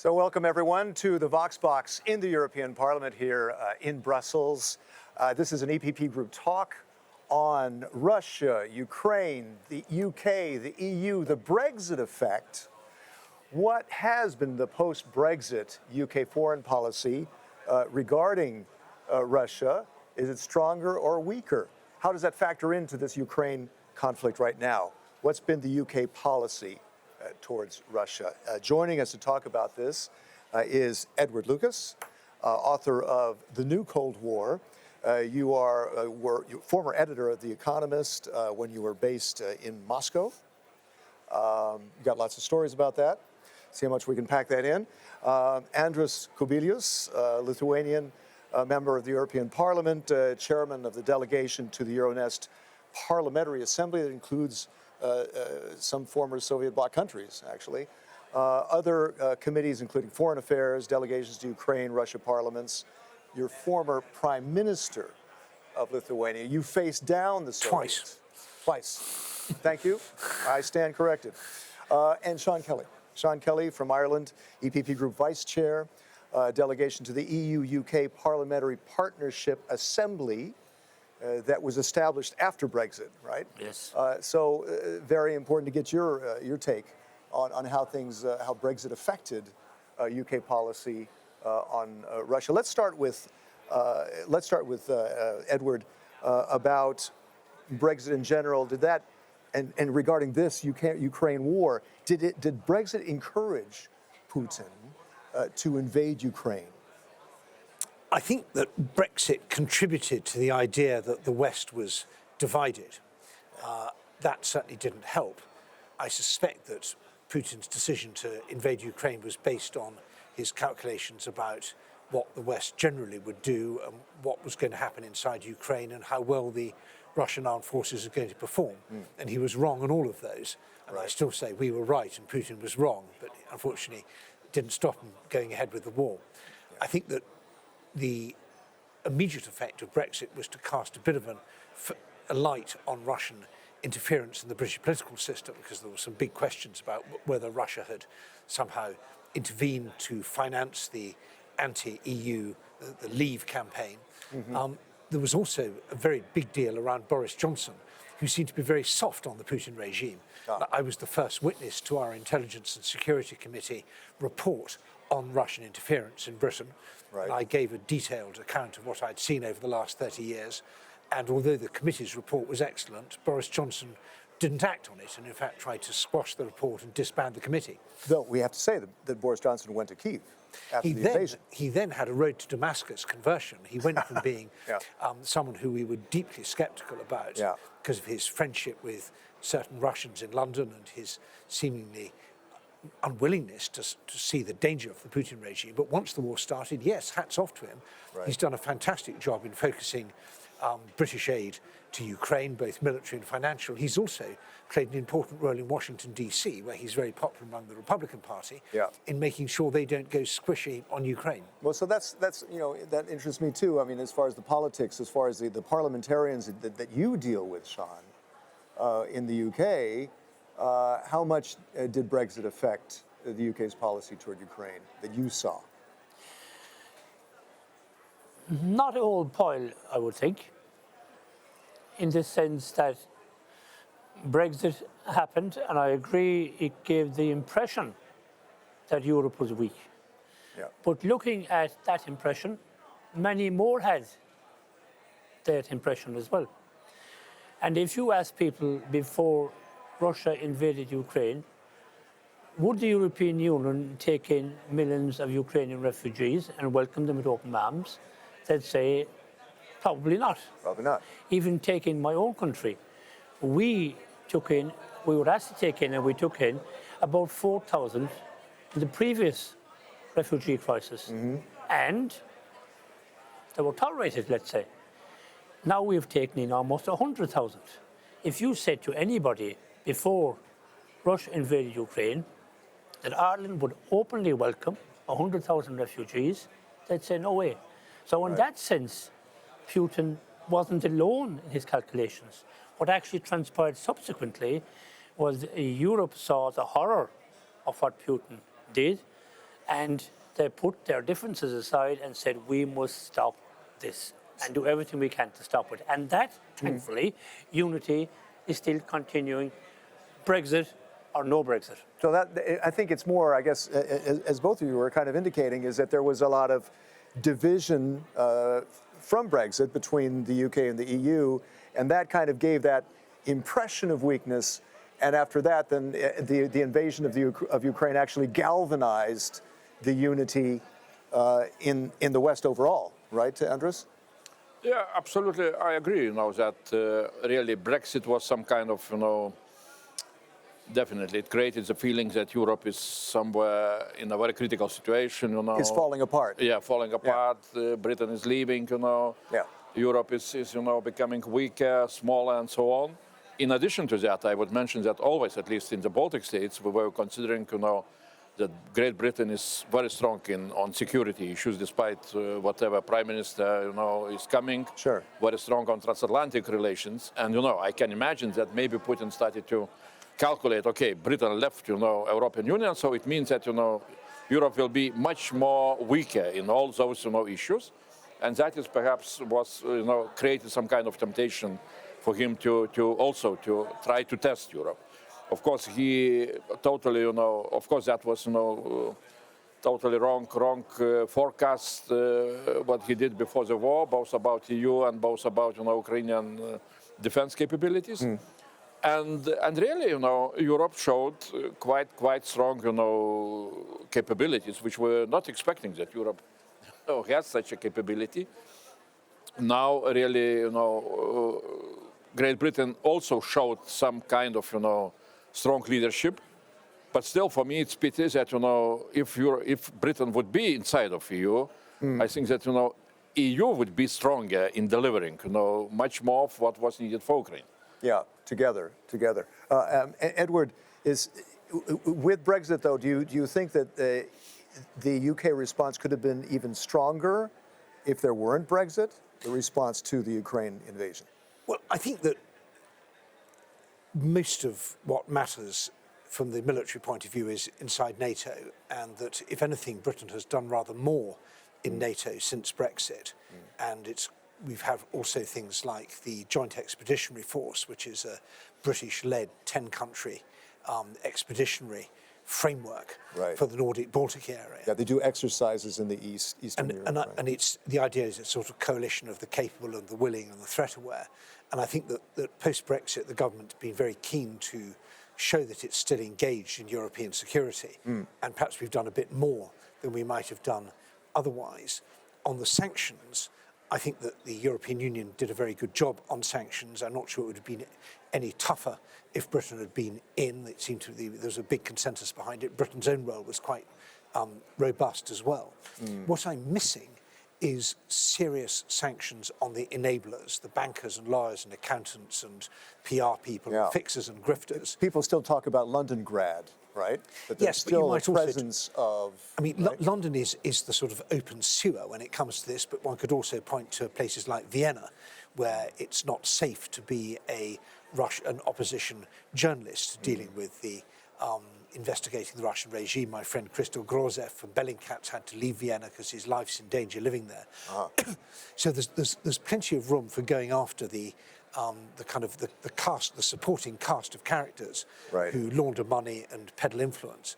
So welcome everyone to the Vox Box in the European Parliament here in Brussels. This is an EPP Group talk on Russia, Ukraine, the UK, the EU, the Brexit effect. What has been the post-Brexit UK foreign policy regarding Russia? Is it stronger or weaker? How does that factor into this Ukraine conflict right now? What's been the UK policy towards Russia? Joining us to talk about this is Edward Lucas, author of The New Cold War. You were former editor of The Economist when you were based in Moscow. You got lots of stories about that. See how much we can pack that in. Andrius Kubilius, Lithuanian member of the European Parliament, chairman of the delegation to the Euronest Parliamentary Assembly that includes some former Soviet bloc countries, actually. Other committees, including foreign affairs, delegations to Ukraine, Russia parliaments. Your former prime minister of Lithuania. You faced down the Soviets. Twice. Thank you. I stand corrected. And Sean Kelly. Sean Kelly from Ireland, EPP Group vice chair, delegation to the EU-UK Parliamentary Partnership Assembly. That was established after Brexit, right? Yes. So very important to get your take on how how Brexit affected UK policy on Russia. Let's start with Edward about Brexit in general. Did that and regarding this Ukraine war, did Brexit encourage Putin to invade Ukraine? I think that Brexit contributed to the idea that the West was divided. That certainly didn't help. I suspect that Putin's decision to invade Ukraine was based on his calculations about what the West generally would do and what was going to happen inside Ukraine and how well the Russian armed forces are going to perform. And he was wrong on all of those. And I still say we were right and Putin was wrong, but unfortunately it didn't stop him going ahead with the war. I think that the immediate effect of Brexit was to cast a bit of a light on Russian interference in the British political system, because there were some big questions about whether Russia had somehow intervened to finance the anti-EU, the Leave campaign. There was also a very big deal around Boris Johnson, who seemed to be very soft on the Putin regime. I was the first witness to our Intelligence and Security Committee report on Russian interference in Britain. Right. I gave a detailed account of what I'd seen over the last 30 years. And although the committee's report was excellent, Boris Johnson didn't act on it and in fact tried to squash the report and disband the committee. Though we have to say that Boris Johnson went to Kyiv after the invasion. He then had a road to Damascus conversion. He went from being someone who we were deeply skeptical about because of his friendship with certain Russians in London and his seemingly unwillingness to see the danger of the Putin regime. But once the war started, yes, hats off to him. Right. He's done a fantastic job in focusing British aid to Ukraine, both military and financial. He's also played an important role in Washington, D.C., where he's very popular among the Republican Party, in making sure they don't go squishy on Ukraine. Well, so that's that interests me too. I mean, as far as the politics, as far as the parliamentarians that you deal with, Sean, in the UK, how much did Brexit affect the UK's policy toward Ukraine that you saw? Not a whole pile, I would think, in the sense that Brexit happened, and I agree it gave the impression that Europe was weak. But looking at that impression, many more had that impression as well. And if you ask people before Russia invaded Ukraine, would the European Union take in millions of Ukrainian refugees and welcome them with open arms? They'd say, probably not. Probably not. Even taking my own country, we were asked to take in, and we took in about 4,000 in the previous refugee crisis. And they were tolerated, let's say. Now we've taken in almost 100,000. If you said to anybody before Russia invaded Ukraine that Ireland would openly welcome 100,000 refugees, they'd say no way. So in that sense, Putin wasn't alone in his calculations. What actually transpired subsequently was Europe saw the horror of what Putin did, And they put their differences aside and said, we must stop this and do everything we can to stop it. And that, thankfully, unity is still continuing, Brexit or no Brexit. So that, I think it's more, I guess, as both of you were kind of indicating, is that there was a lot of division from Brexit between the UK and the EU, and that kind of gave that impression of weakness. And after that, then the invasion of Ukraine actually galvanized the unity in the West overall, right, Andrius? Yeah, absolutely. I agree. That really Brexit was some kind of, definitely it created the feeling that Europe is somewhere in a very critical situation. Is falling apart. Yeah, falling apart. Britain is leaving. Yeah. Europe is becoming weaker, smaller, and so on. In addition to that, I would mention that always, at least in the Baltic states, we were considering, that Great Britain is very strong on security issues, despite whatever prime minister, is coming. Sure. Very strong on transatlantic relations. And, I can imagine that maybe Putin started to calculate, okay, Britain left, European Union, so it means that, Europe will be much more weaker in all those, issues. And that is perhaps was, created some kind of temptation for him to also to try to test Europe. Of course, he totally, of course, that was, totally wrong forecast what he did before the war, both about EU and both about, Ukrainian defense capabilities. And really, Europe showed quite strong, capabilities, which we're not expecting that Europe has such a capability. Now, really, Great Britain also showed some kind of, strong leadership. But still, for me, it's pity that, if Britain would be inside of EU, I think that, EU would be stronger in delivering, much more of what was needed for Ukraine. Yeah, together. Edward, with Brexit, though, do you think that the UK response could have been even stronger if there weren't Brexit, the response to the Ukraine invasion? Well, I think that most of what matters from the military point of view is inside NATO, and that, if anything, Britain has done rather more in NATO since Brexit. And we have also things like the Joint Expeditionary Force, which is a British-led 10-country expeditionary framework for the Nordic-Baltic area. Yeah, they do exercises in the Eastern Europe. And it's the idea is a sort of coalition of the capable and the willing and the threat-aware. And I think that post-Brexit, the government's been very keen to show that it's still engaged in European security. And perhaps we've done a bit more than we might have done otherwise. On the sanctions, I think that the European Union did a very good job on sanctions. I'm not sure it would have been any tougher if Britain had been in. It seemed to be there was a big consensus behind it. Britain's own role was quite robust as well. What I'm missing is serious sanctions on the enablers, the bankers and lawyers and accountants and PR people, and fixers and grifters. People still talk about Londongrad, right? But there's still a presence of... I mean, London is the sort of open sewer when it comes to this, but one could also point to places like Vienna, where it's not safe to be an opposition journalist dealing with the investigating the Russian regime. My friend Christoph Grozev from Bellingcat had to leave Vienna because his life's in danger living there. So there's plenty of room for going after the supporting cast of characters who launder money and peddle influence.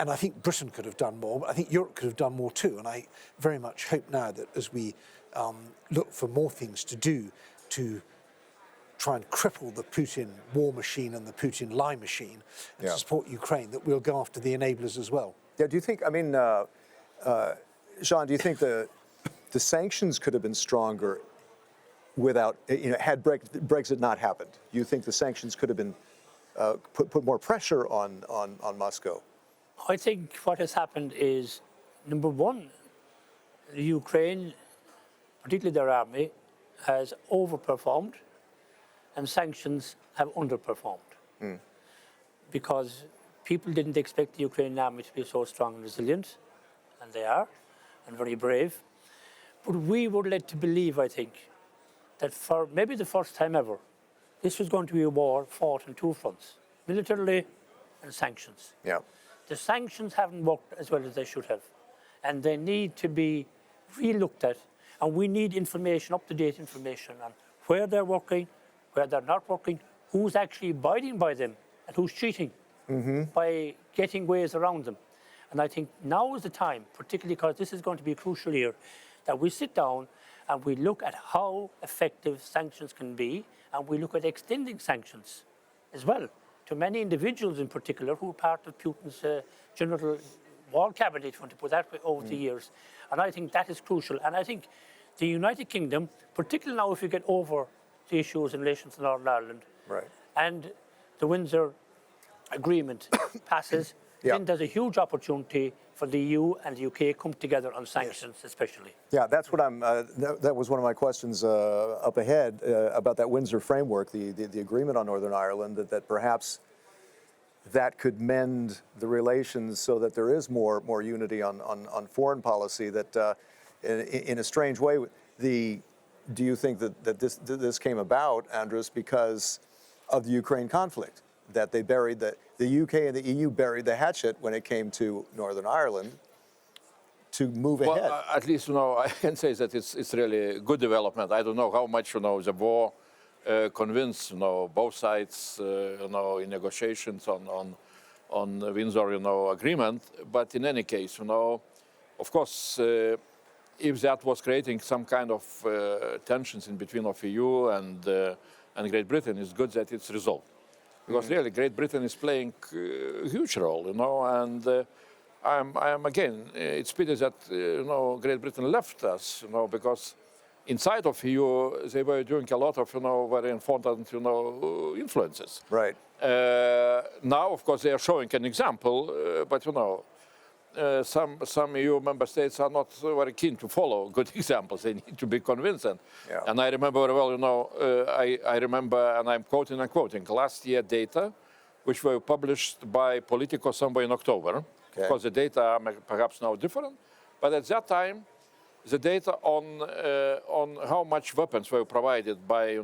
And I think Britain could have done more, but I think Europe could have done more too. And I very much hope now that as we look for more things to do to try and cripple the Putin war machine and the Putin lie machine and to support Ukraine, that we'll go after the enablers as well. Yeah, do you think, Jean, do you think the sanctions could have been stronger without, had Brexit not happened? Do you think the sanctions could have been, put more pressure on Moscow? I think what has happened is, number one, Ukraine, particularly their army, has overperformed, and sanctions have underperformed. Because people didn't expect the Ukrainian army to be so strong and resilient, and they are, and very brave. But we were led to believe, I think, that for maybe the first time ever, this was going to be a war fought on two fronts, militarily and sanctions. Yeah. the sanctions haven't worked as well as they should have. And they need to be re-looked at. And we need information, up-to-date information on where they're working, where they're not working, who's actually abiding by them, and who's cheating by getting ways around them. And I think now is the time, particularly because this is going to be a crucial year, that we sit down and we look at how effective sanctions can be, and we look at extending sanctions as well to many individuals in particular who are part of Putin's general wall cabinet, if you want to put that way, over the years. And I think that is crucial. And I think the United Kingdom, particularly now if you get over the issues in relation to Northern Ireland, and the Windsor Agreement passes, then there's a huge opportunity for the EU and the UK come together on sanctions, especially. Yeah, that's what I'm. That was one of my questions up ahead about that Windsor framework, the agreement on Northern Ireland, that perhaps that could mend the relations so that there is more unity on foreign policy. That in a strange way, do you think that this came about, Andrius, because of the Ukraine conflict? That they buried the UK and the EU buried the hatchet when it came to Northern Ireland to move ahead. Well, at least I can say that it's really a good development. I don't know how much the war convinced both sides in negotiations on the Windsor agreement. But in any case, of course, if that was creating some kind of tensions in between of EU and Great Britain, it's good that it's resolved. Because really, Great Britain is playing a huge role, and I am again. It's pity that Great Britain left us, because inside of EU they were doing a lot of very important influences. Right. Now, of course, they are showing an example, but some EU member states are not very keen to follow good examples. They need to be convinced. And I remember very well, I remember, and I'm quoting, last year data, which were published by Politico somewhere in October, because the data are perhaps now different. But at that time, the data on how much weapons were provided by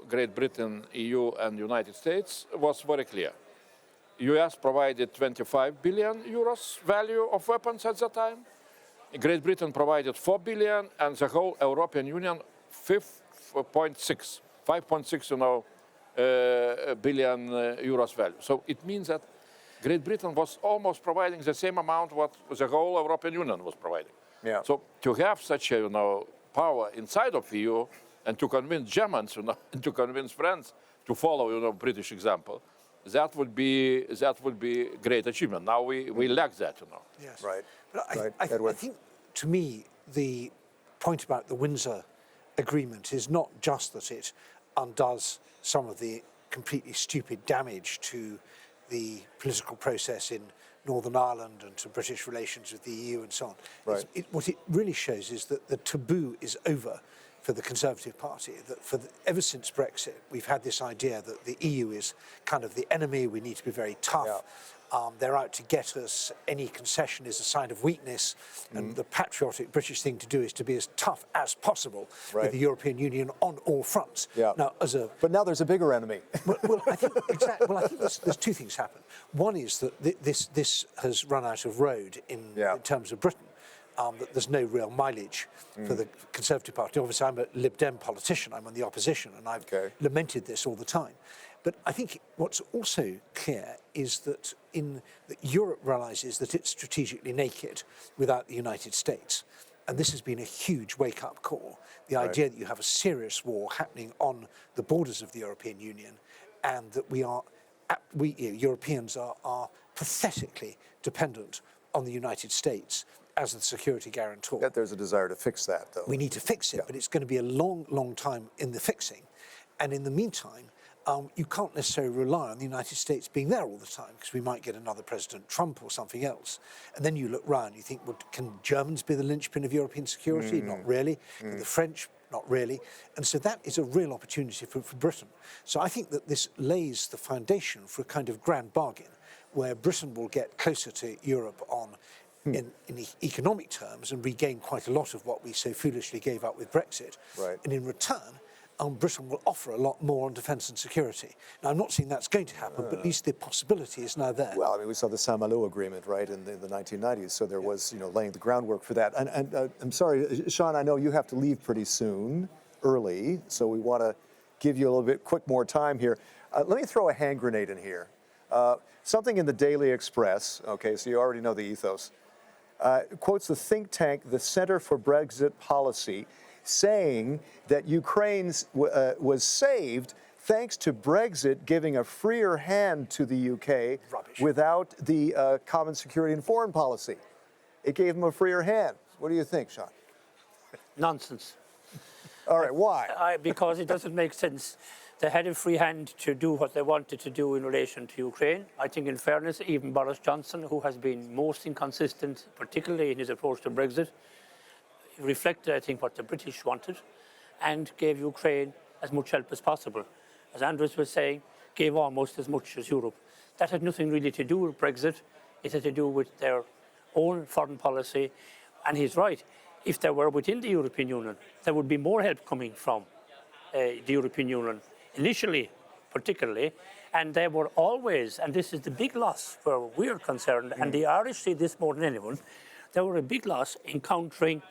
Great Britain, EU, and United States was very clear. US provided 25 billion euros value of weapons at that time. Great Britain provided 4 billion, and the whole European Union 5.6 billion euros value. So it means that Great Britain was almost providing the same amount what the whole European Union was providing. Yeah. So to have such a power inside of EU and to convince Germans and to convince France to follow British example, that would be great achievement. Now we lack that, Yes. Right. But Right. I think, to me, the point about the Windsor Agreement is not just that it undoes some of the completely stupid damage to the political process in Northern Ireland and to British relations with the EU and so on. Right. What it really shows is that the taboo is over for the Conservative Party. That ever since Brexit, we've had this idea that the EU is kind of the enemy. We need to be very tough. Yeah. They're out to get us. Any concession is a sign of weakness. And the patriotic British thing to do is to be as tough as possible with the European Union on all fronts. Yeah. Now, but now there's a bigger enemy. well, I think exactly. Well, I think there's two things happen. One is that this has run out of road in terms of Britain. That there's no real mileage for the Conservative Party. Obviously, I'm a Lib Dem politician. I'm on the opposition, and I've lamented this all the time. But I think what's also clear is that Europe realises that it's strategically naked without the United States. And this has been a huge wake-up call. The idea that you have a serious war happening on the borders of the European Union, and that Europeans are pathetically dependent on the United States as the security guarantor. That there's a desire to fix that, though. We need to fix it, but it's going to be a long, long time in the fixing. And in the meantime, you can't necessarily rely on the United States being there all the time, because we might get another President Trump or something else. And then you look round, you think, well, can Germans be the linchpin of European security? Not really. Can the French? Not really. And so that is a real opportunity for Britain. So I think that this lays the foundation for a kind of grand bargain, where Britain will get closer to Europe in economic terms and regain quite a lot of what we so foolishly gave up with Brexit. Right. And in return, Britain will offer a lot more on defence and security. Now, I'm not saying that's going to happen, but at least the possibility is now there. Well, I mean, we saw the Saint-Malo agreement, right, in the 1990s. So there was, laying the groundwork for that. And I'm sorry, Sean, I know you have to leave pretty soon, early. So we want to give you a little bit more time here. Let me throw a hand grenade in here. Something in the Daily Express, okay, so you already know the ethos, quotes the think tank, the Center for Brexit Policy, saying that Ukraine was saved thanks to Brexit giving a freer hand to the UK without the common security and foreign policy. It gave them a freer hand. What do you think, Sean? Nonsense. All right, why? Because it doesn't make sense. They had a free hand to do what they wanted to do in relation to Ukraine. I think, in fairness, even Boris Johnson, who has been most inconsistent, particularly in his approach to Brexit, reflected, I think, what the British wanted and gave Ukraine as much help as possible. As Andrius was saying, gave almost as much as Europe. That had nothing really to do with Brexit. It had to do with their own foreign policy. And he's right. If they were within the European Union, there would be more help coming from the European Union, initially, particularly. And they were always, and this is the big loss where we're concerned, and the Irish see this more than anyone, they were a big loss in countering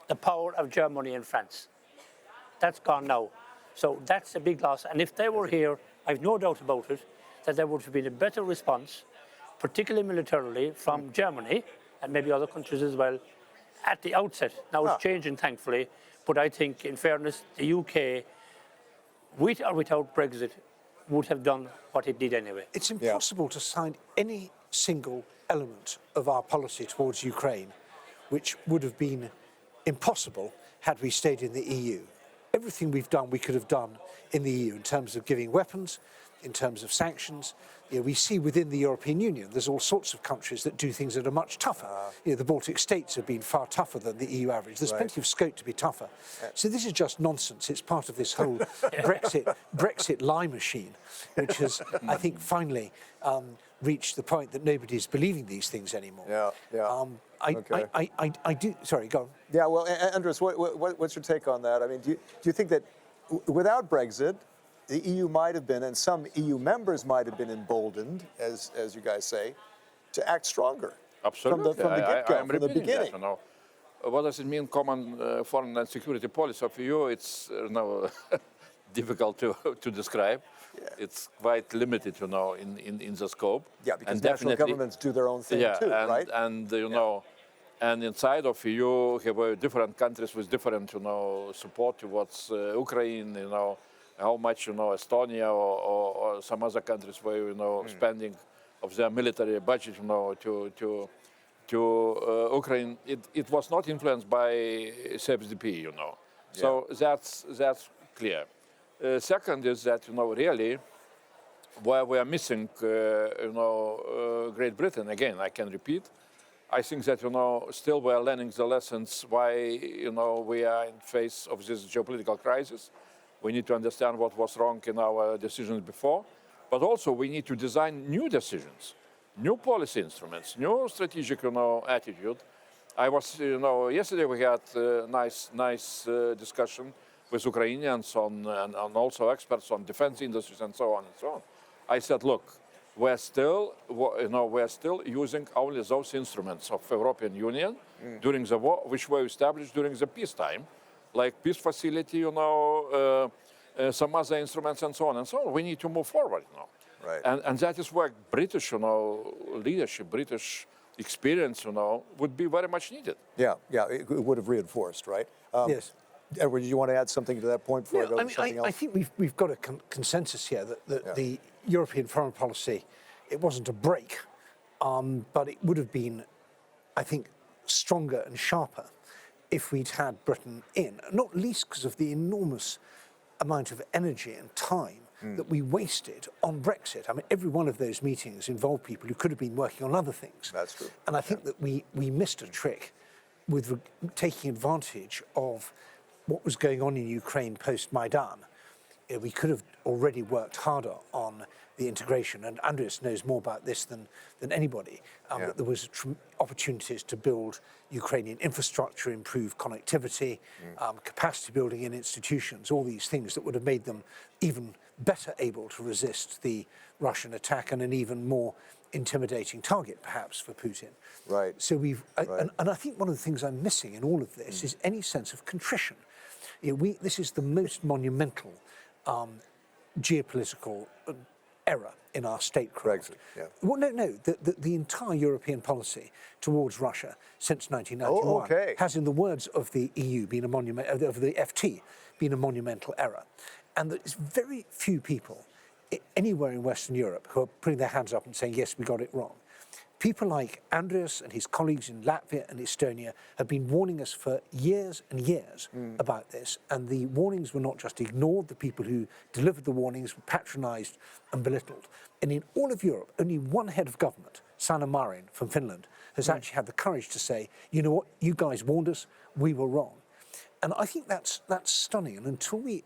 the power of Germany and France. That's gone now. So that's a big loss. And if they were here, I've no doubt about it, that there would have been a better response, particularly militarily, from Germany, and maybe other countries as well, at the outset. Now it's changing, thankfully, but I think, in fairness, the UK, with or without Brexit, would have done what it did anyway. It's impossible to sign any single element of our policy towards Ukraine, which would have been impossible had we stayed in the EU. Everything we've done, we could have done in the EU in terms of giving weapons, in terms of sanctions. We see within the European Union, there's all sorts of countries that do things that are much tougher. The Baltic states have been far tougher than the EU average. There's plenty of scope to be tougher. So this is just nonsense. It's part of this whole Brexit lie machine, which has, I think, finally reached the point that nobody's believing these things anymore. I do. Sorry, go on. Yeah, well, Andrius, what's your take on that? I mean, do you think that without Brexit, the EU might have been, and some EU members might have been emboldened, as you guys say, to act stronger? Absolutely. From the get-go, I'm from the repeating beginning. That, What does it mean, common foreign and security policy? For you, it's difficult to describe. Yeah. It's quite limited, in the scope. Yeah, because and national governments do their own thing too, right? And and inside of EU, have different countries with different, support towards Ukraine. How much, Estonia or some other countries were, spending of their military budget, to Ukraine. It was not influenced by CFSDP, So that's clear. Second is that, really, where we are missing, Great Britain, again, I can repeat, I think that, still we are learning the lessons why, we are in face of this geopolitical crisis. We need to understand what was wrong in our decisions before, but also we need to design new decisions, new policy instruments, new strategic, attitude. I was, yesterday we had a nice discussion with Ukrainians and also experts on defense industries and so on and so on. I said, look, we're still using only those instruments of European Union during the war, which were established during the peacetime, like peace facility, some other instruments and so on and so on. We need to move forward now. Right. And that is where British, leadership, British experience, would be very much needed. Yeah, it would have reinforced, right? Yes. Edward, do you want to add something to that point before I go to something else? I think we've got a consensus here that the European foreign policy, it wasn't a break, but it would have been, I think, stronger and sharper if we'd had Britain in, not least because of the enormous amount of energy and time that we wasted on Brexit. I mean, every one of those meetings involved people who could have been working on other things. That's true. And I think that we missed a trick with taking advantage of what was going on in Ukraine post-Maidan we could have already worked harder on the integration, and Andrius knows more about this than anybody. That there was opportunities to build Ukrainian infrastructure, improve connectivity, capacity building in institutions, all these things that would have made them even better able to resist the Russian attack and an even more intimidating target, perhaps, for Putin. Right. So and I think one of the things I'm missing in all of this is any sense of contrition. This is the most monumental geopolitical error in our statecraft. Brexit, yeah. Well, no, the entire European policy towards Russia since 1991 has, in the words of the EU, been a monument, of the FT, been a monumental error. And there's very few people anywhere in Western Europe who are putting their hands up and saying, yes, we got it wrong. People like Andrius and his colleagues in Latvia and Estonia have been warning us for years and years about this, and the warnings were not just ignored. The people who delivered the warnings were patronized and belittled. And in all of Europe, only one head of government, Sanna Marin from Finland, has actually had the courage to say, you know what, you guys warned us, we were wrong. And I think that's stunning. And until we,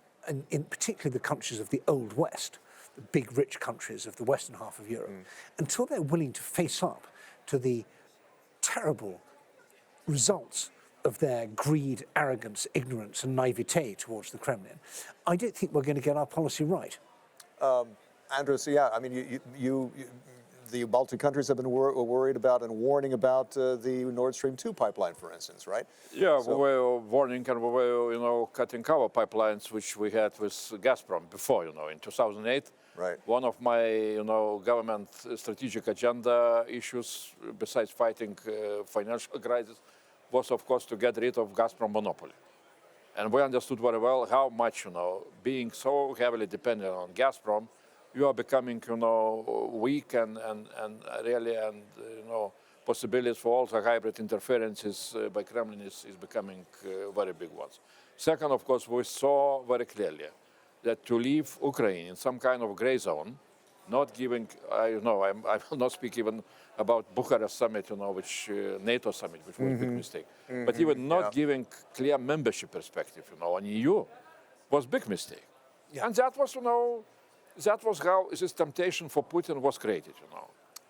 in particularly the countries of the Old West, the big rich countries of the western half of Europe, until they're willing to face up to the terrible results of their greed, arrogance, ignorance and naivete towards the Kremlin, I don't think we're going to get our policy right. Andrius, yeah, I mean, the Baltic countries have been worried about and warning about the Nord Stream 2 pipeline, for instance, right? Yeah, we were warning and we were, cutting our pipelines, which we had with Gazprom before, in 2008. Right. One of my, government strategic agenda issues, besides fighting financial crisis, was, of course, to get rid of Gazprom monopoly. And we understood very well how much, being so heavily dependent on Gazprom, you are becoming, weak and really, possibilities for all the hybrid interferences by Kremlin is becoming very big ones. Second, of course, we saw very clearly that to leave Ukraine in some kind of gray zone, not giving, I will not speak even about Bucharest summit, which NATO summit, which was a big mistake, but even not giving clear membership perspective, on EU was big mistake. Yeah. And that was, that was how this temptation for Putin was created,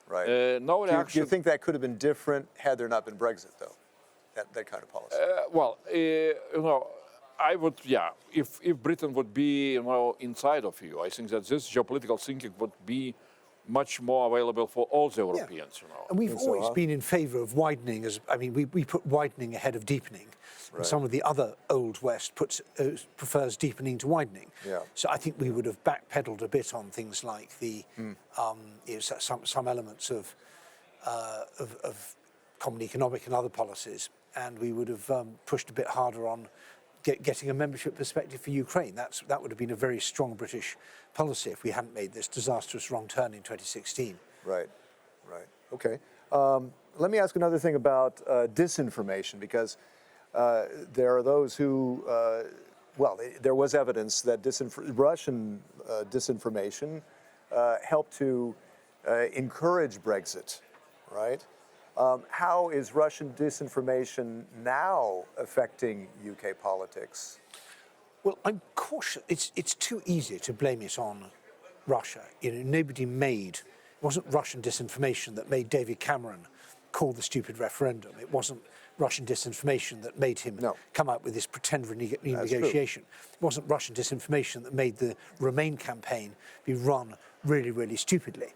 Right. No reaction. Do you think that could have been different had there not been Brexit, though? That kind of policy? I would, if Britain would be, inside of EU, I think that this geopolitical thinking would be much more available for all the Europeans, And we've always been in favour of widening, we put widening ahead of deepening. Right. And some of the other Old West prefers deepening to widening. Yeah. So I think we would have backpedaled a bit on things like the some elements of common economic and other policies, and we would have pushed a bit harder on getting a membership perspective for Ukraine. That would have been a very strong British policy if we hadn't made this disastrous wrong turn in 2016. Right. Okay. Let me ask another thing about disinformation, because there are those who, there was evidence that Russian disinformation helped to encourage Brexit, right? How is Russian disinformation now affecting UK politics? Well, I'm cautious. It's too easy to blame it on Russia. It wasn't Russian disinformation that made David Cameron call the stupid referendum. It wasn't Russian disinformation that made him come out with this pretend renegotiation. It wasn't Russian disinformation that made the Remain campaign be run really, really stupidly.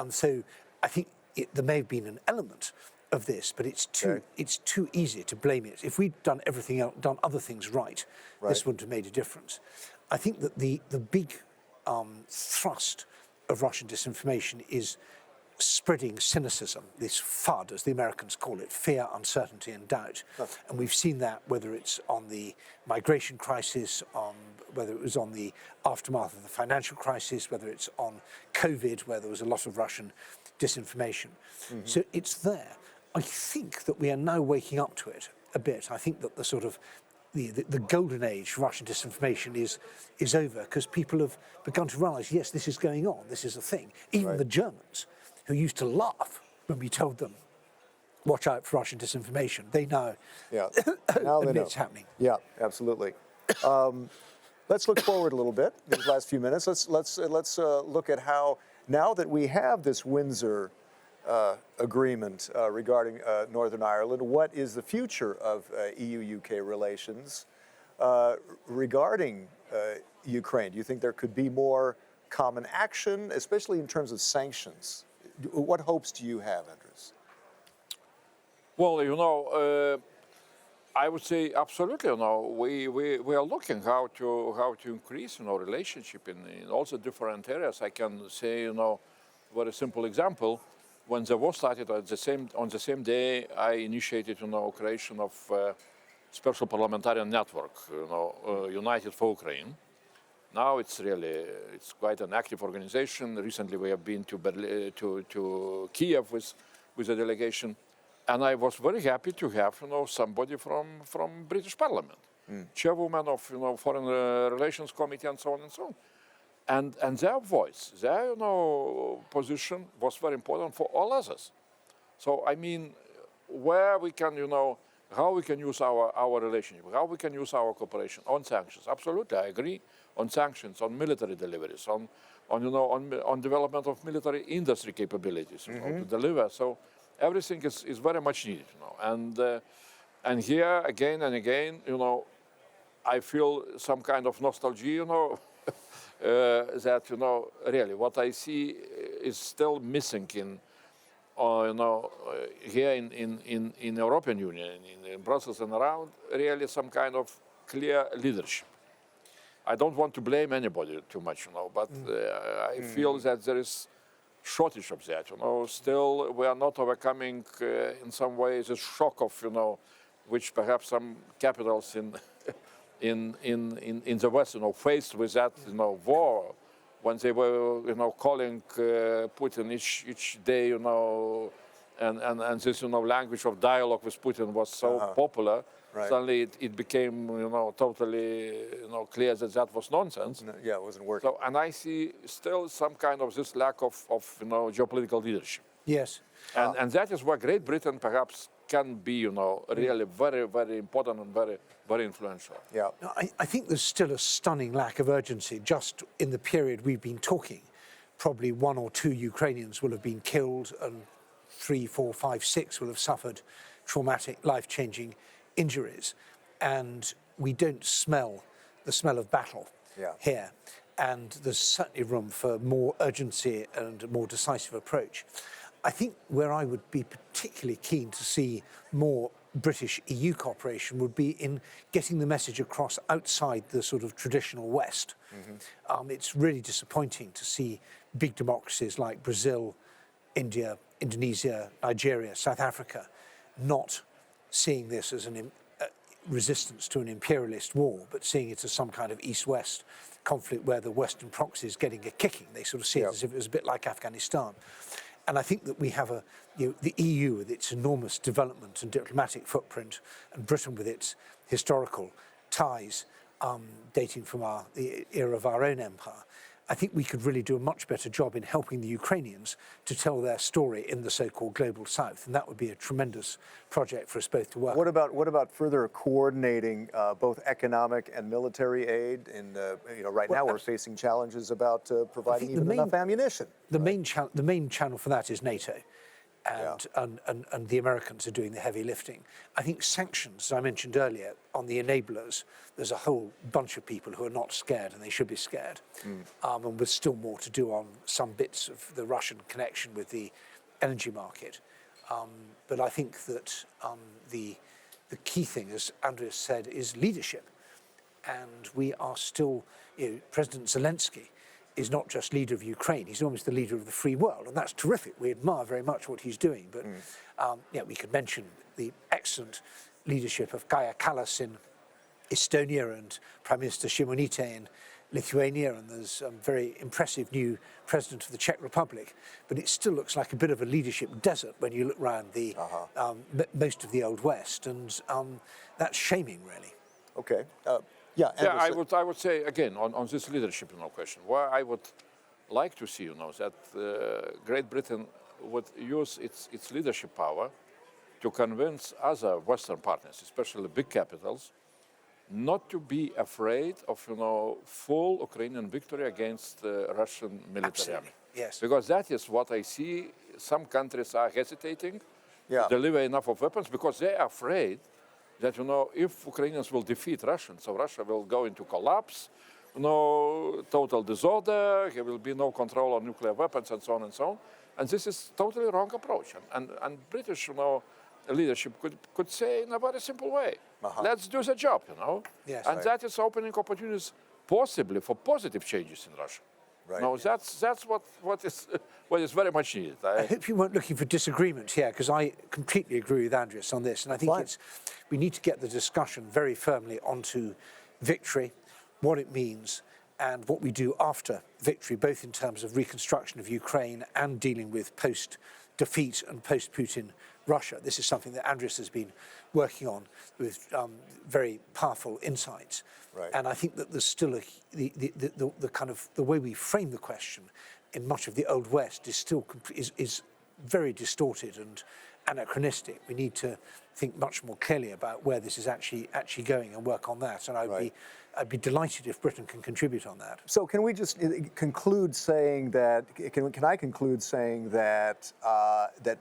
So I think there may have been an element of this, but it's too easy to blame it. If we'd done everything else, done other things right, this wouldn't have made a difference. I think that the big thrust of Russian disinformation is spreading cynicism, this FUD, as the Americans call it, fear, uncertainty and doubt. And we've seen that whether it's on the migration crisis, whether it was on the aftermath of the financial crisis, whether it's on COVID, where there was a lot of Russian disinformation. So it's there. I think that we are now waking up to it a bit. I think that the sort of the golden age for Russian disinformation is over, because people have begun to realize, yes, this is going on, this is a thing. Even the Germans, who used to laugh when we told them, watch out for Russian disinformation, they now, now admit they know it's happening. Yeah, absolutely. Let's look forward a little bit. These last few minutes. Let's look at how now that we have this Windsor agreement regarding Northern Ireland, what is the future of EU-UK relations regarding Ukraine? Do you think there could be more common action, especially in terms of sanctions? What hopes do you have, Andrius? Well, I would say absolutely. We are looking how to increase relationship in also different areas. I can say very simple example. When the war started, on the same day, I initiated creation of special parliamentarian network, United for Ukraine. Now it's quite an active organization. Recently we have been to Kiev with a delegation, and I was very happy to have somebody from British Parliament, chairwoman of Foreign Relations Committee and so on and so on, and their voice, their position was very important for all others. So I mean, where we can how we can use our relationship, how we can use our cooperation on sanctions. Absolutely, I agree. On sanctions, on military deliveries, on development of military industry capabilities to deliver. So everything is very much needed, and here again and again, I feel some kind of nostalgia, that really what I see is still missing in here in European Union, in Brussels and around, really some kind of clear leadership. I don't want to blame anybody too much, but I feel that there is shortage of that. Still we are not overcoming in some ways the shock of which perhaps some capitals in the West faced with that war, when they were calling Putin each day, and this language of dialogue with Putin was so popular. Right. Suddenly it became totally clear that was nonsense. No, yeah, it wasn't working. So, and I see still some kind of this lack of geopolitical leadership. Yes. And that is where Great Britain perhaps can be really very, very important and very, very influential. Yeah. No, I think there's still a stunning lack of urgency just in the period we've been talking. Probably 1 or 2 Ukrainians will have been killed, and 3, 4, 5, 6 will have suffered traumatic, life-changing injuries, and we don't smell the smell of battle here. And there's certainly room for more urgency and a more decisive approach. I think where I would be particularly keen to see more British EU cooperation would be in getting the message across outside the sort of traditional West. It's really disappointing to see big democracies like Brazil, India, Indonesia, Nigeria, South Africa not seeing this as an resistance to an imperialist war, but seeing it as some kind of East-West conflict where the Western proxy is getting a kicking. They sort of see it as if it was a bit like Afghanistan. And I think that we have the EU with its enormous development and diplomatic footprint, and Britain with its historical ties dating from the era of our own empire. I think we could really do a much better job in helping the Ukrainians to tell their story in the so-called global south, and that would be a tremendous project for us both to work on. What about further coordinating both economic and military aid? Right now we're facing challenges about providing even enough ammunition. The main channel for that is NATO. And the Americans are doing the heavy lifting. I think sanctions, as I mentioned earlier, on the enablers, there's a whole bunch of people who are not scared, and they should be scared. And there's still more to do on some bits of the Russian connection with the energy market. But I think that the key thing, as Andrius said, is leadership. And we are still, President Zelensky is not just leader of Ukraine, he's almost the leader of the free world, and that's terrific. We admire very much what he's doing, but we could mention the excellent leadership of Kaja Kallas in Estonia and Prime Minister Šimonytė in Lithuania, and there's a very impressive new president of the Czech Republic, but it still looks like a bit of a leadership desert when you look around the most of the Old West, and that's shaming, really. Okay. I would say again on this leadership question, where I would like to see that Great Britain would use its leadership power to convince other Western partners, especially big capitals, not to be afraid of, full Ukrainian victory against Russian military Absolutely, army. yes. Because that is what I see. Some countries are hesitating Yeah. to deliver enough of weapons because they are afraid that, if Ukrainians will defeat Russians, so Russia will go into collapse, total disorder, there will be no control on nuclear weapons and so on and so on. And this is totally wrong approach. And British, leadership could say in a very simple way, let's do the job, Yes. and Right. that is opening opportunities possibly for positive changes in Russia. Right. No, that's what is very much needed. I hope you weren't looking for disagreement here, because I completely agree with Andrius on this. And I think Fine. we need to get the discussion very firmly onto victory, what it means, and what we do after victory, both in terms of reconstruction of Ukraine and dealing with post-defeat and post-Putin Russia. This is something that Andrius has been working on with very powerful insights. Right. And I think that there's still the kind of the way we frame the question in much of the Old West is still is very distorted and anachronistic. We need to think much more clearly about where this is actually going and work on that. And I'd be delighted if Britain can contribute on that. So can we just conclude saying that? Can I conclude saying that that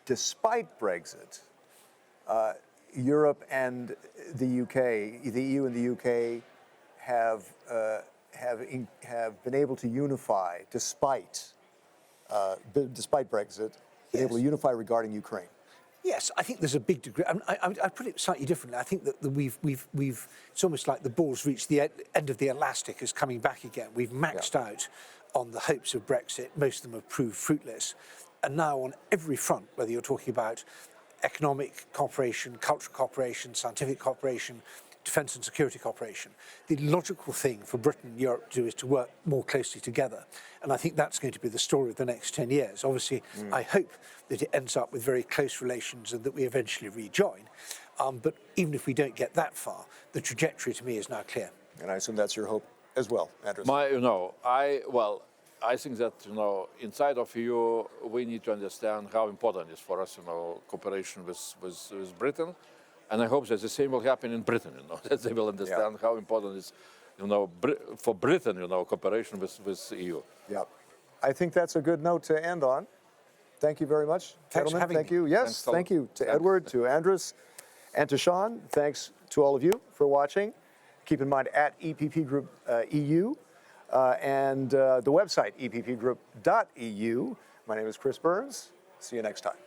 despite Brexit, Europe and the UK, the EU and the UK, have been able to unify despite Brexit, been able to unify regarding Ukraine? Yes, I think there's a big degree. I put it slightly differently. I think that we've. It's almost like the ball's reached the end of the elastic, is coming back again. We've maxed out on the hopes of Brexit. Most of them have proved fruitless, and now on every front, whether you're talking about economic cooperation, cultural cooperation, scientific cooperation, defence and security cooperation, the logical thing for Britain and Europe to do is to work more closely together. And I think that's going to be the story of the next 10 years. Obviously, I hope that it ends up with very close relations and that we eventually rejoin. But even if we don't get that far, the trajectory to me is now clear. And I assume that's your hope as well, Andrius. I think that, inside of EU, we need to understand how important it is for us, cooperation with Britain. And I hope that the same will happen in Britain, that they will understand how important it is, for Britain, cooperation with EU. Yeah. I think that's a good note to end on. Thank you very much, Thanks for gentlemen. having Thank me. you. Yes, Thanks a thank lot. you to Edward, to Andrius, and to Sean. Thanks to all of you for watching. Keep in mind at EPP Group EU and the website eppgroup.eu. My name is Chris Burns. See you next time.